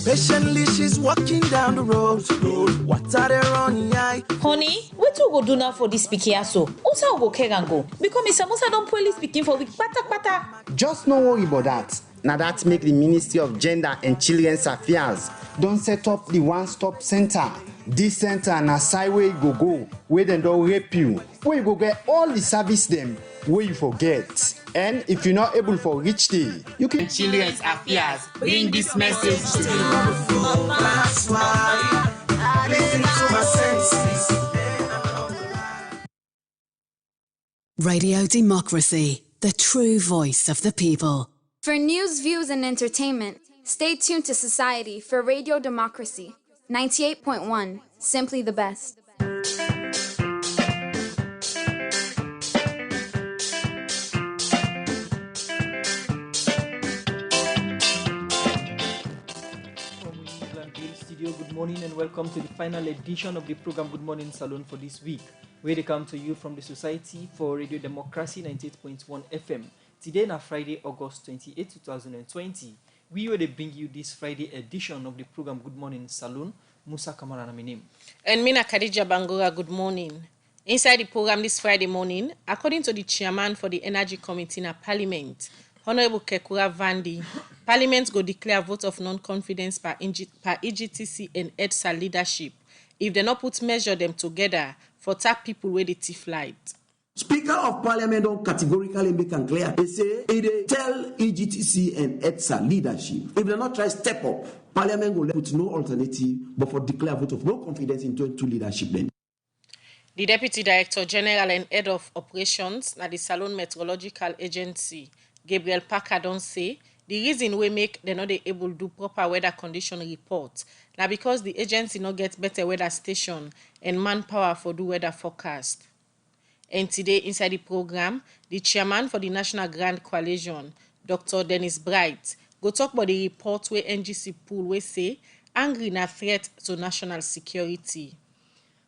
Patiently she's walking down the road. What are they running? Honey, what you go do now for this pikin so? Usa go care and go. Because Mr. Musa don't police speaking for week pata. Just no worry about that. Now that make the Ministry of Gender and Children's Affairs don't set up the one-stop center. This center na side where you go, where they don't rape you, where you go get all the service them, where you forget. And if you're not able to reach there, you can Children's Affairs bring this message to you. That's why I listen to my senses. Radio Democracy, the true voice of the people. For news, views, and entertainment, stay tuned to Society for Radio Democracy. 98.1, simply the best. Good morning and welcome to the final edition of the program Good Morning Saloon for this week, where they come to you from the Society for Radio Democracy 98.1 FM. Today na Friday, August 28, 2020. We will bring you this Friday edition of the program Good Morning Saloon. Musa Kamara na my name. And Mina Khadija Bangura, good morning. Inside the program this Friday morning, according to the chairman for the Energy Committee in Parliament, Honorable Kekura Vandi, Parliament go declare vote of non-confidence per EGTC and EDSA leadership if they not put measure them together for tap people where they thief light. Speaker of Parliament don't categorically make it clear. They say they tell EGTC and EDSA leadership if they not try step up, Parliament will put no alternative but for declare vote of no confidence in 22 leadership then. The Deputy Director General and Head of Operations at the Salon Meteorological Agency, Gabriel Parker, don't say the reason we make they not able to do proper weather condition report now because the agency not get better weather station and manpower for do weather forecast. And today inside the program, the chairman for the National Grand Coalition, Dr. Dennis Bright, go talk about the report where NGC pool we say angry na threat to national security.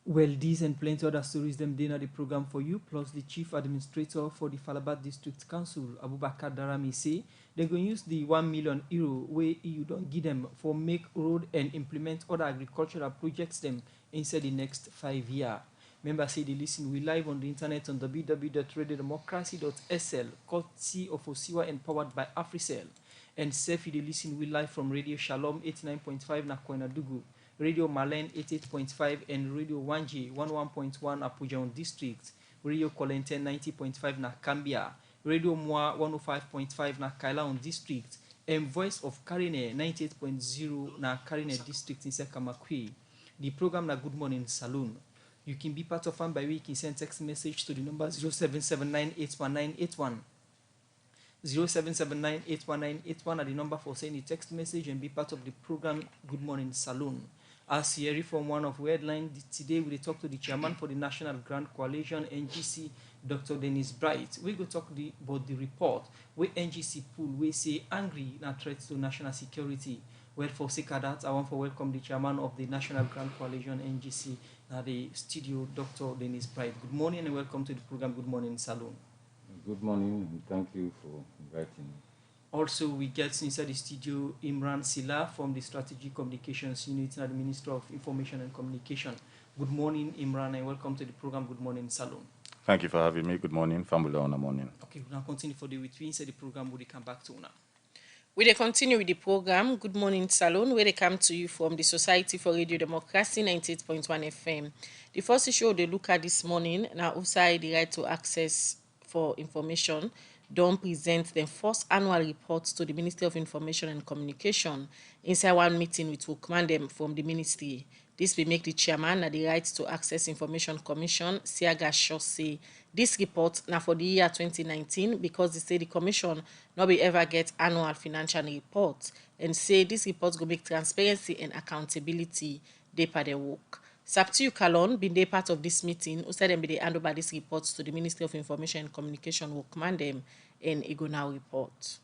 Well, these and plenty other stories them dinner the program for you, plus the Chief Administrator for the Falabat District Council, Abubakar Darami, say they're going to use the €1 million where EU don't give them for make road and implement other agricultural projects them inside the next 5 years. Members say they listen we live on the internet on www.radiodemocracy.sl, courtesy of Osiwa and powered by AfriCell. And Sefi they listen we live from Radio Shalom 89.5 na Koinadugu, Radio Malen 88.5 and Radio Wanji 11.1 Apujaon District, Radio Kolenten 90.5 na Kambia, Radio Mwa 105.5 na Kailaon District, and Voice of Karine 98.0 na Karine District in Sekamakwi. The program na Good Morning Saloon. You can be part of fun by way you can send text message to the number 0779819881. 0779819881 are the number for sending a text message and be part of the program Good Morning Saloon. As here from one of headline today, we talk to the chairman for the National Grand Coalition NGC, Dr. Dennis Bright. We go talk about the report where NGC pool we say angry na threats to national security. Well, for sake of that, I want to welcome the chairman of the National Grand Coalition NGC at the studio, Dr. Dennis Bright. Good morning and welcome to the program Good Morning Saloon. Good morning and thank you for inviting me. Also, we get inside the studio Imran Sila from the Strategic Communications Unit at the Ministry of Information and Communication. Good morning, Imran, and welcome to the program Good Morning Saloon. Thank you for having me. Good morning, Fambula on the morning. Okay, we'll now continue for the week. Inside the program, we'll come back to now. We continue with the program Good Morning Saloon, where they come to you from the Society for Radio Democracy 98.1 FM. The first issue they look at this morning now outside the right to access for information don't present the first annual reports to the Ministry of Information and Communication inside one meeting which will command them from the ministry. This will make the chairman of the Right to Access Information Commission, Siaga Shaw, say this report now for the year 2019 because they say the commission not be ever get annual financial reports and say this report will make transparency and accountability they per their work. Saptiu Kalon been they part of this meeting who said them be they hand over these reports to the Ministry of Information and Communication will command them and it go now report.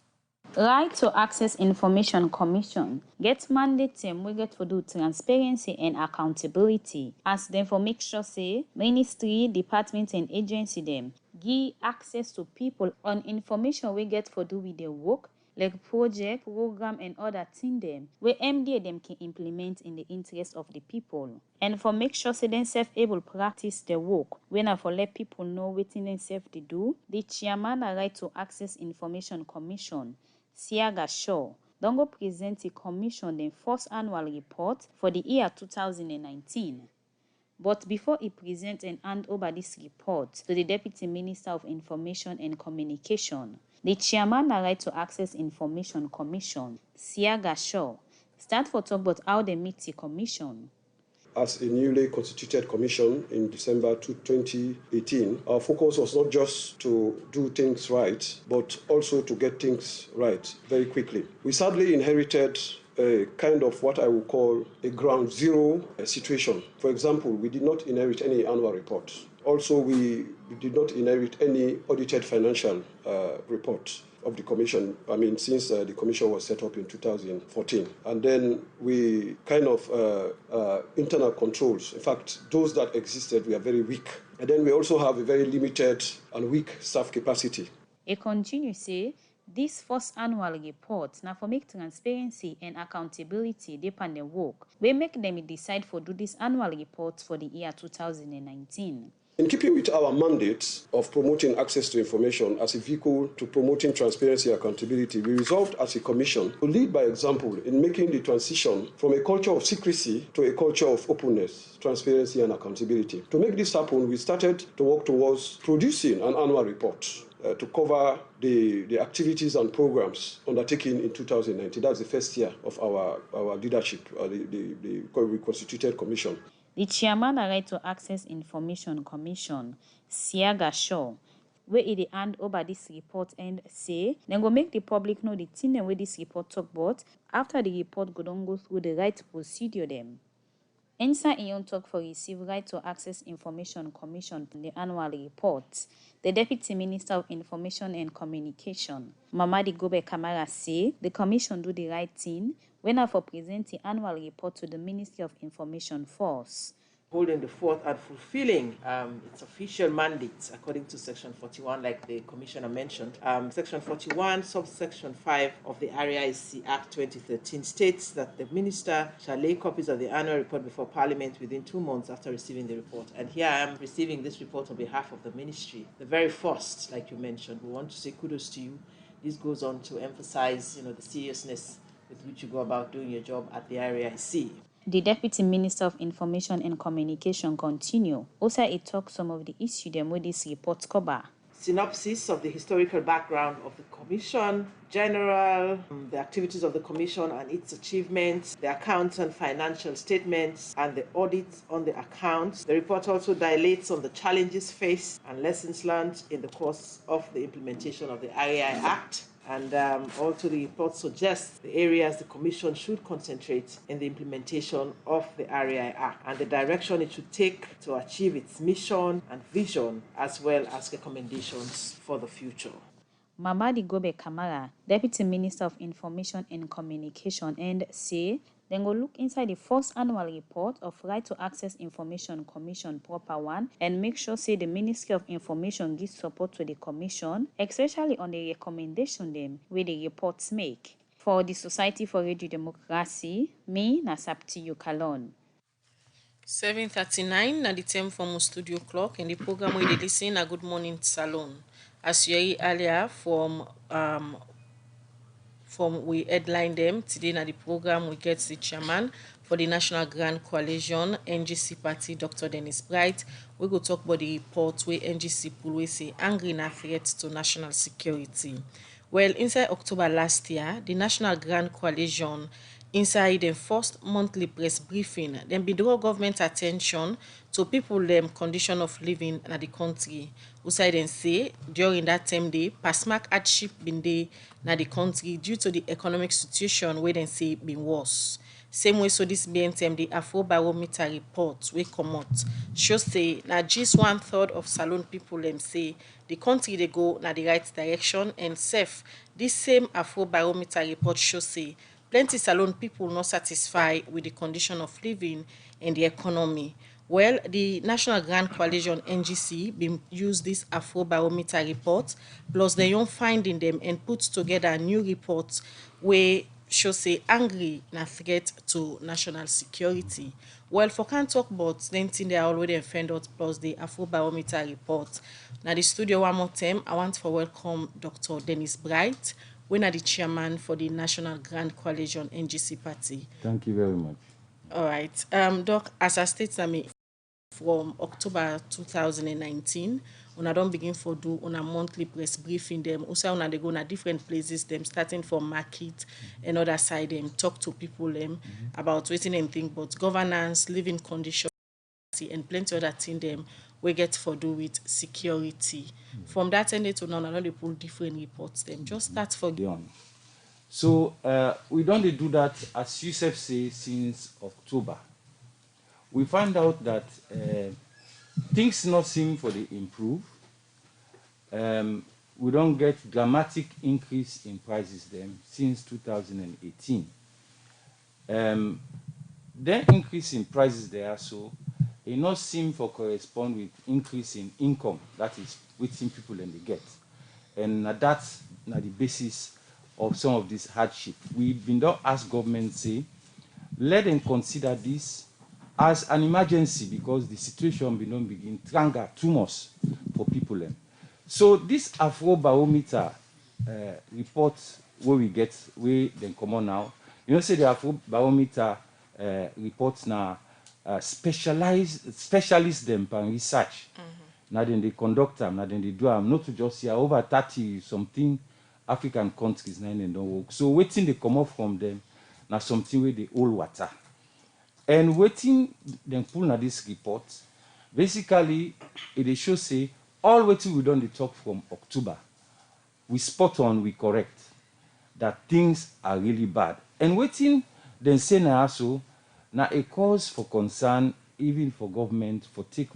Right to Access Information Commission gets mandate them we get to do transparency and accountability as them for make sure say ministry, department and agency them give access to people on information we get for do with their work like project, program, and other things them where MDA them can implement in the interest of the people. And for make sure say them self able practice their work, when I for let people know what them self they do, the chairman a right to access information commission, Siaga Shaw, don't go present the commission the first annual report for the year 2019. But before he presents and hand over this report to the Deputy Minister of Information and Communication, the chairman a right to access information commission, Siaga Shaw, start for talk about how they meet the commission. As a newly constituted commission in December 2018, our focus was not just to do things right, but also to get things right very quickly. We sadly inherited a kind of what I would call a ground zero situation. For example, we did not inherit any annual report. Also, we did not inherit any audited financial report of the commission, since the commission was set up in 2014. And then we kind of internal controls. In fact, those that existed were very weak. And then we also have a very limited and weak staff capacity. It continues say, this first annual report now for make transparency and accountability depend on work. We make them decide for do this annual report for the year 2019. In keeping with our mandate of promoting access to information as a vehicle to promoting transparency and accountability, we resolved as a commission to lead by example in making the transition from a culture of secrecy to a culture of openness, transparency and accountability. To make this happen, we started to work towards producing an annual report to cover the activities and programs undertaken in 2019. That's the first year of our leadership, the constituted commission. The chairman a right to access information commission, Siaga Shaw, where he hand over this report and say, then go make the public know the thing where this report talk about after the report go through the right procedure them. Inside in talk for receive right to access information commission the annual report. The Deputy Minister of Information and Communication, Mamadi Gobe Kamara, say the commission do the right thing when I for present the annual report to the Ministry of Information Force. Holding the fort and fulfilling its official mandate according to Section 41, like the Commissioner mentioned. Section 41, subsection 5 of the RIC Act 2013 states that the Minister shall lay copies of the annual report before Parliament within 2 months after receiving the report. And here I am receiving this report on behalf of the Ministry. The very first, like you mentioned, we want to say kudos to you. This goes on to emphasize, the seriousness with which you go about doing your job at the RIC. The Deputy Minister of Information and Communication continue. Also, it talks some of the issues them with this report cover. Synopsis of the historical background of the Commission, general, the activities of the Commission and its achievements, the accounts and financial statements, and the audits on the accounts. The report also dilates on the challenges faced and lessons learned in the course of the implementation of the RAI Act. And also the report suggests the areas the Commission should concentrate in the implementation of the RAI Act and the direction it should take to achieve its mission and vision, as well as recommendations for the future. Mamadi Gobe Kamara, Deputy Minister of Information and Communication, and say then go look inside the first annual report of Right to Access Information Commission proper one and make sure say the Ministry of Information gives support to the Commission, especially on the recommendation them where the reports make. For the Society for Radio Democracy, me Nasapti Yukalon. 7:39 na the time from studio clock and the program where they listen a Good Morning Salon. As you heard earlier from we headline them today na the program we get the chairman for the National Grand Coalition NGC Party, Dr. Dennis Bright. We go talk about the report where NGC pull say angry na threat to national security. Well, inside October last year, the National Grand Coalition inside the first monthly press briefing, then be draw government attention to people condition of living in the country. Usai then say during that time day, pasmark hardship been there in the country due to the economic situation where they say been worse. Same way so this BNTM the Afrobarometer report we come out shows say na just 1/3 of Salone people say the country they go na the right direction, and safe this same Afrobarometer report shows say plenty Salone people not satisfied with the condition of living and the economy. Well, the National Grand Coalition NGC been use this Afrobarometer report, plus they don't finding them and put together a new report where show say angry na threat to national security. Well, for can't talk about then thing they are already offended plus the Afrobarometer report. Now the studio one more time, I want to welcome Dr. Dennis Bright, when are the chairman for the National Grand Coalition NGC party. Thank you very much. All right. Doc, as I stated from October 2019, una don't begin for do on a monthly press briefing them. Also, una they go na different places them, starting from market and other side them, talk to people them about waiting and think about governance, living conditions, and plenty other thing them we get for do with security. From that end to now, I know they pull different reports them. Just start for on. So we don't do that, as Yusuf says, since October. We find out that things not seem for the improve. We don't get dramatic increase in prices them since 2018. The increase in prices there, so it not seem for correspond with increase in income. That is within people and they get, and that's the basis of some of this hardship. We've been done ask government say, let them consider this as an emergency because the situation will not begin tranga too much for people. So this Afrobarometer report where we get, where they come on now, you know, say the Afrobarometer reports now specialists them for research. Now then they conduct them, now then they do them, not to just hear over 30 something African countries now and don't work. So waiting they come up from them, now something where they all water. And waiting then pull na this report, basically it shows say all waiting we done the talk from October, we spot on, we correct that things are really bad. And waiting then say now also now a cause for concern even for government for take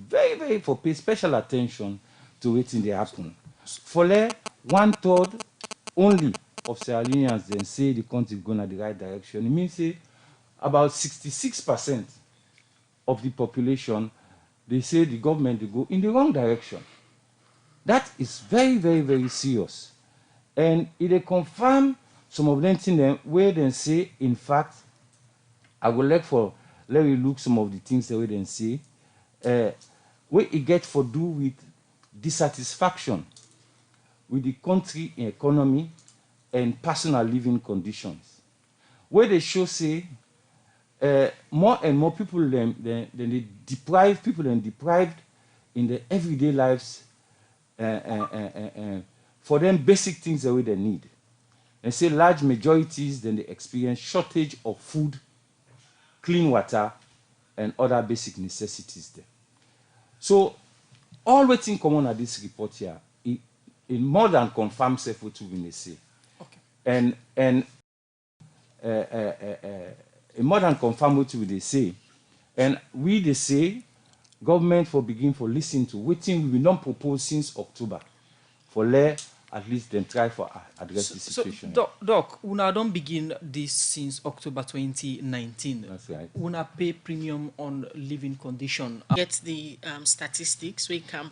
for pay special attention to waiting they happen. For 1/3 only of Sierra Leoneans then say the country going in the right direction. It means say about 66% of the population, they say the government they go in the wrong direction. That is very, very, very serious. And it they confirm some of them things where they say, in fact, I would like for let me look some of the things that we then say, where it get for do with dissatisfaction with the country economy and personal living conditions. Where they show say more and more people than they deprive people and deprived in their everyday lives for them basic things that they need. And say large majorities then they experience shortage of food, clean water, and other basic necessities there. So all waiting common at this report here, it more than confirms self what we say. Okay. And more than confirm what we say. And we they say government for begin for listen to waiting we not propose since October for let at least then try for address the situation. So, Doc, una don't begin this since October 2019. That's right. Una pay premium on living condition. Get the statistics we campaign